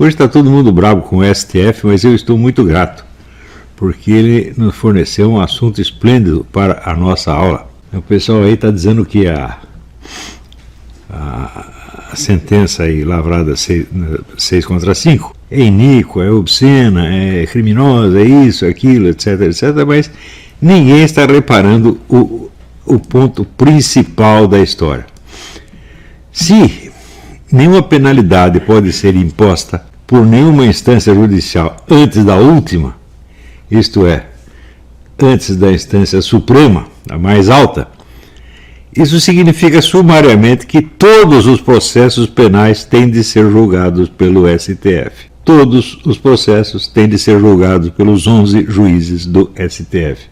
Hoje está todo mundo bravo com o STF, mas eu estou muito grato, porque ele nos forneceu um assunto esplêndido para a nossa aula. O pessoal aí está dizendo que a sentença aí lavrada 6-5 é iníqua, é obscena, é criminosa, é isso, aquilo, etc, etc, mas ninguém está reparando o ponto principal da história. Se nenhuma penalidade pode ser imposta por nenhuma instância judicial antes da última, isto é, antes da instância suprema, a mais alta, isso significa sumariamente que todos os processos penais têm de ser julgados pelo STF. Todos os processos têm de ser julgados pelos 11 juízes do STF.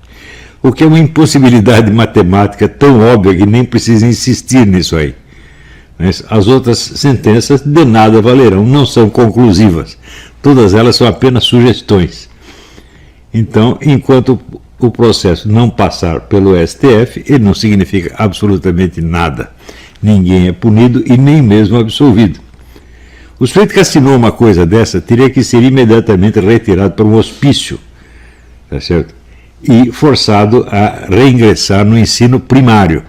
O que é uma impossibilidade matemática tão óbvia que nem precisa insistir nisso aí. As outras sentenças de nada valerão, não são conclusivas. Todas elas são apenas sugestões. Então, enquanto o processo não passar pelo STF, ele não significa absolutamente nada. Ninguém é punido e nem mesmo absolvido. O sujeito que assinou uma coisa dessa teria que ser imediatamente retirado para um hospício, tá certo? E forçado a reingressar no ensino primário,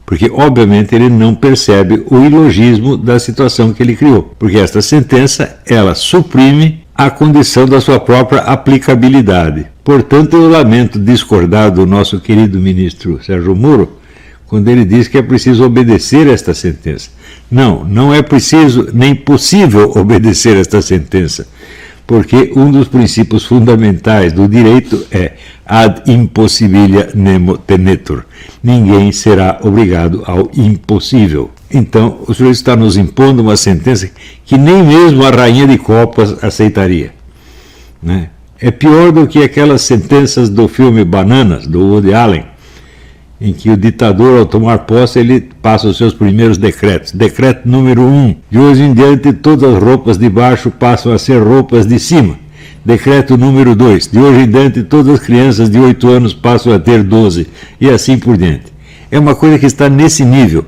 porque obviamente ele não percebe o ilogismo da situação que ele criou, porque esta sentença, ela suprime a condição da sua própria aplicabilidade. Portanto, eu lamento discordar do nosso querido ministro Sérgio Moro, quando ele diz que é preciso obedecer esta sentença. Não, não é preciso nem possível obedecer esta sentença, porque um dos princípios fundamentais do direito é ad impossibilia nemo tenetur. Ninguém será obrigado ao impossível. Então, o senhor está nos impondo uma sentença que nem mesmo a rainha de copas aceitaria, né? É pior do que aquelas sentenças do filme Bananas, do Woody Allen, em que o ditador, ao tomar posse, ele passa os seus primeiros decretos. Decreto número 1, de hoje em diante todas as roupas de baixo passam a ser roupas de cima. Decreto número 2, de hoje em diante todas as crianças de 8 anos passam a ter 12, e assim por diante. É uma coisa que está nesse nível.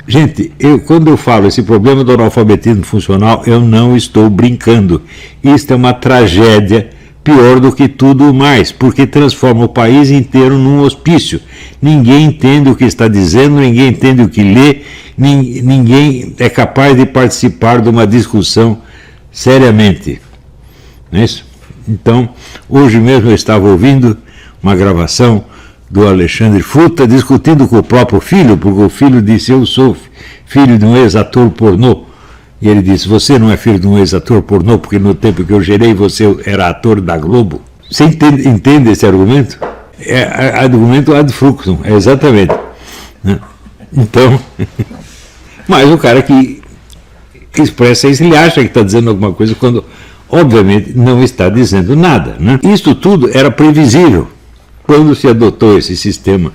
Gente, quando eu falo esse problema do analfabetismo funcional, eu não estou brincando. Isto é uma tragédia pior do que tudo mais, porque transforma o país inteiro num hospício. Ninguém entende o que está dizendo, ninguém entende o que lê, ninguém é capaz de participar de uma discussão seriamente. Não é isso? Então, hoje mesmo eu estava ouvindo uma gravação do Alexandre Fruta discutindo com o próprio filho, porque o filho disse: eu sou filho de um ex-ator pornô. E ele disse: você não é filho de um ex-ator pornô, porque no tempo que eu gerei você era ator da Globo. Você entende esse argumento? É argumento ad fructum, exatamente. Né? Então, mas o cara que expressa isso, ele acha que está dizendo alguma coisa quando, obviamente, não está dizendo nada. Né? Isso tudo era previsível. Quando se adotou esse sistema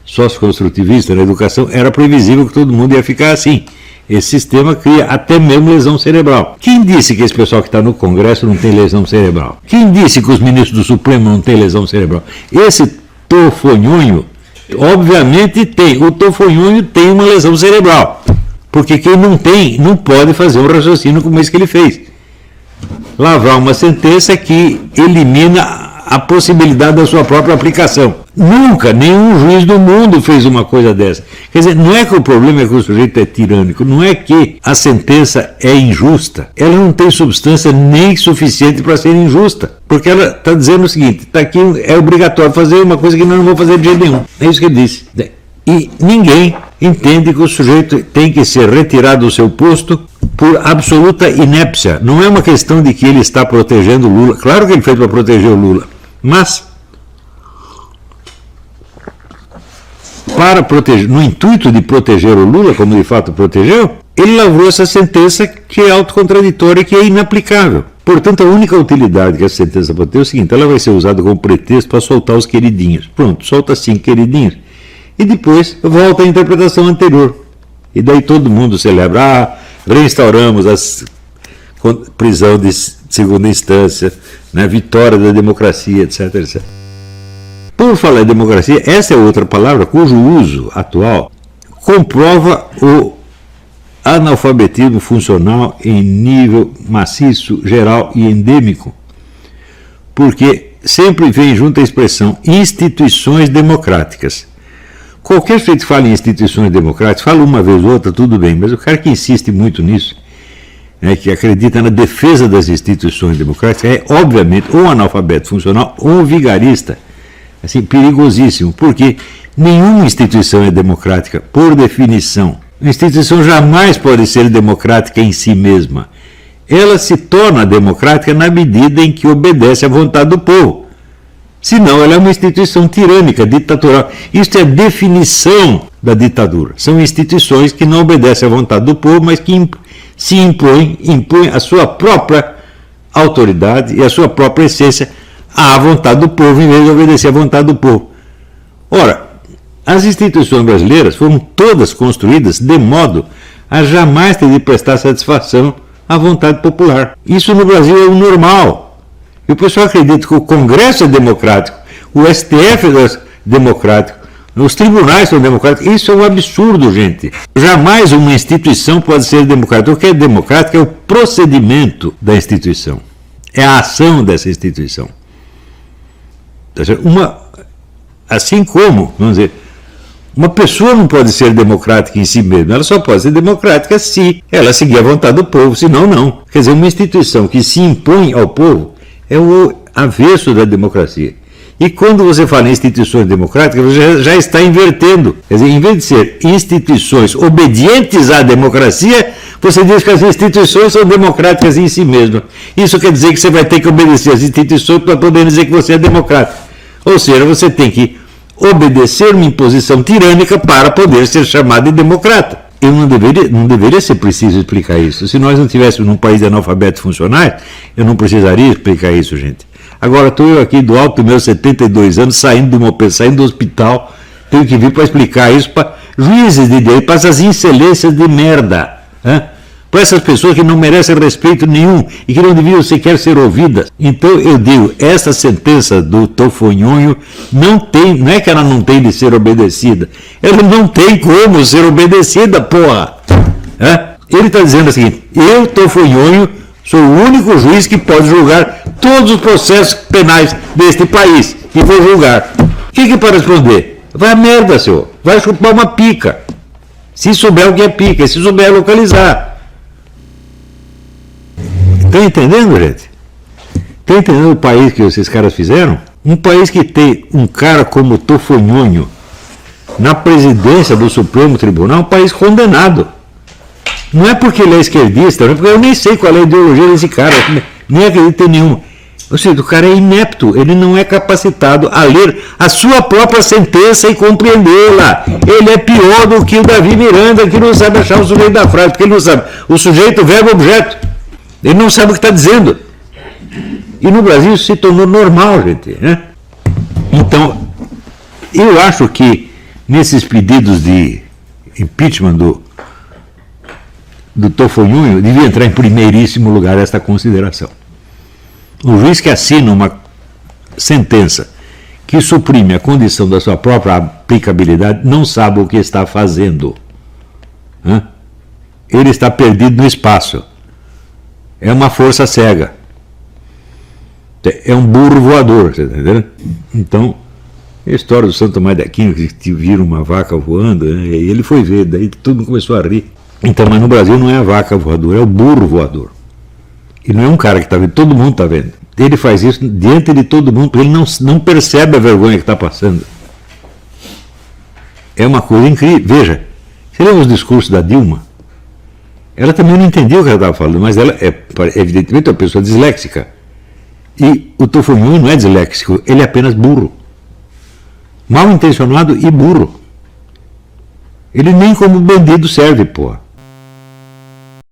socioconstrutivista na educação, era previsível que todo mundo ia ficar assim. Esse sistema cria até mesmo lesão cerebral. Quem disse que esse pessoal que está no Congresso não tem lesão cerebral? Quem disse que os ministros do Supremo não têm lesão cerebral? Esse tofonhonho, obviamente tem. O tofonhonho tem uma lesão cerebral. Porque quem não tem, não pode fazer um raciocínio como esse que ele fez. Lavrar uma sentença que elimina a possibilidade da sua própria aplicação. Nunca, nenhum juiz do mundo fez uma coisa dessa. Quer dizer, não é que o problema é que o sujeito é tirânico, não é que a sentença é injusta. Ela não tem substância nem suficiente para ser injusta. Porque ela está dizendo o seguinte: está aqui, é obrigatório fazer uma coisa que nós não vamos fazer de jeito nenhum. É isso que ele disse. E ninguém entende que o sujeito tem que ser retirado do seu posto por absoluta inépcia. Não é uma questão de que ele está protegendo o Lula. Claro que ele fez para proteger o Lula. Mas, para proteger, no intuito de proteger o Lula, como de fato protegeu, ele lavrou essa sentença que é autocontraditória e que é inaplicável. Portanto, a única utilidade que essa sentença pode ter é o seguinte: ela vai ser usada como pretexto para soltar os queridinhos. Pronto, solta 5 queridinhos e depois volta à interpretação anterior. E daí todo mundo celebra: reinstauramos a prisão de segunda instância, né, vitória da democracia, etc, etc. Por falar em democracia, essa é outra palavra cujo uso atual comprova analfabetismo funcional em nível maciço, geral e endêmico, porque sempre vem junto a expressão instituições democráticas. Qualquer sujeito que fala em instituições democráticas, fala uma vez ou outra, tudo bem, mas o cara que insiste muito nisso, né, que acredita na defesa das instituições democráticas, é obviamente ou analfabeto funcional ou vigarista, assim, perigosíssimo, porque nenhuma instituição é democrática, por definição. Uma instituição jamais pode ser democrática em si mesma. Ela se torna democrática na medida em que obedece à vontade do povo. Senão, ela é uma instituição tirânica, ditatorial. Isso é a definição da ditadura. São instituições que não obedecem à vontade do povo, mas que se impõem a sua própria autoridade e a sua própria essência à vontade do povo, em vez de obedecer à vontade do povo. Ora, as instituições brasileiras foram todas construídas de modo a jamais ter de prestar satisfação à vontade popular. Isso no Brasil é o normal. E o pessoal acredita que o Congresso é democrático, o STF é democrático, os tribunais são democráticos. Isso é um absurdo, gente. Jamais uma instituição pode ser democrática. O que é democrático é o procedimento da instituição. É a ação dessa instituição. Assim como, vamos dizer, uma pessoa não pode ser democrática em si mesma, ela só pode ser democrática se ela seguir a vontade do povo, senão não. Quer dizer, uma instituição que se impõe ao povo é o avesso da democracia. E quando você fala em instituições democráticas, você já está invertendo. Quer dizer, em vez de ser instituições obedientes à democracia, você diz que as instituições são democráticas em si mesmas. Isso quer dizer que você vai ter que obedecer às instituições para poder dizer que você é democrático. Ou seja, você tem que obedecer uma imposição tirânica para poder ser chamado de democrata. Eu não deveria ser preciso explicar isso. Se nós não tivéssemos num país de analfabetos funcionais, eu não precisaria explicar isso, gente. Agora estou eu aqui do alto dos meus 72 anos, saindo do hospital, tenho que vir para explicar isso para juízes de direito, para essas excelências de merda, para essas pessoas que não merecem respeito nenhum e que não deviam sequer ser ouvidas. Então eu digo, essa sentença do Tofonhonho não é que ela não tem de ser obedecida, ela não tem como ser obedecida, porra. Ele está dizendo o seguinte: eu, Tofonhonho, sou o único juiz que pode julgar todos os processos penais deste país e vou julgar. O que para responder? Vai a merda, senhor, vai chupar uma pica, se souber o que é pica, se souber localizar. Estão entendendo, gente? Estão entendendo o país que esses caras fizeram? Um país que tem um cara como Tofonhonho na presidência do Supremo Tribunal, um país condenado. Não é porque ele é esquerdista, não é porque eu nem sei qual é a ideologia desse cara, nem acredito em nenhuma. Ou seja, o cara é inepto, ele não é capacitado a ler a sua própria sentença e compreendê-la. Ele é pior do que o Davi Miranda, que não sabe achar o sujeito da frase, porque ele não sabe o sujeito, o verbo, o objeto. Ele não sabe o que está dizendo. E no Brasil isso se tornou normal, gente. Então, eu acho que nesses pedidos de impeachment do Tofonhonho, devia entrar em primeiríssimo lugar esta consideração. O juiz que assina uma sentença que suprime a condição da sua própria aplicabilidade não sabe o que está fazendo. Ele está perdido no espaço. É uma força cega. É um burro voador, você está entendendo? Então, a história do Santo Tomás de Aquino, que viram uma vaca voando, e ele foi ver, daí todo mundo começou a rir. Então, mas no Brasil não é a vaca voadora, é o burro voador. E não é um cara que está vendo, todo mundo está vendo. Ele faz isso diante de todo mundo, porque ele não percebe a vergonha que está passando. É uma coisa incrível. Veja, você lê os discursos da Dilma, ela também não entendia o que ela estava falando, mas ela é evidentemente uma pessoa disléxica. E o Tofonhonho não é disléxico, ele é apenas burro. Mal intencionado e burro. Ele nem como bandido serve, porra.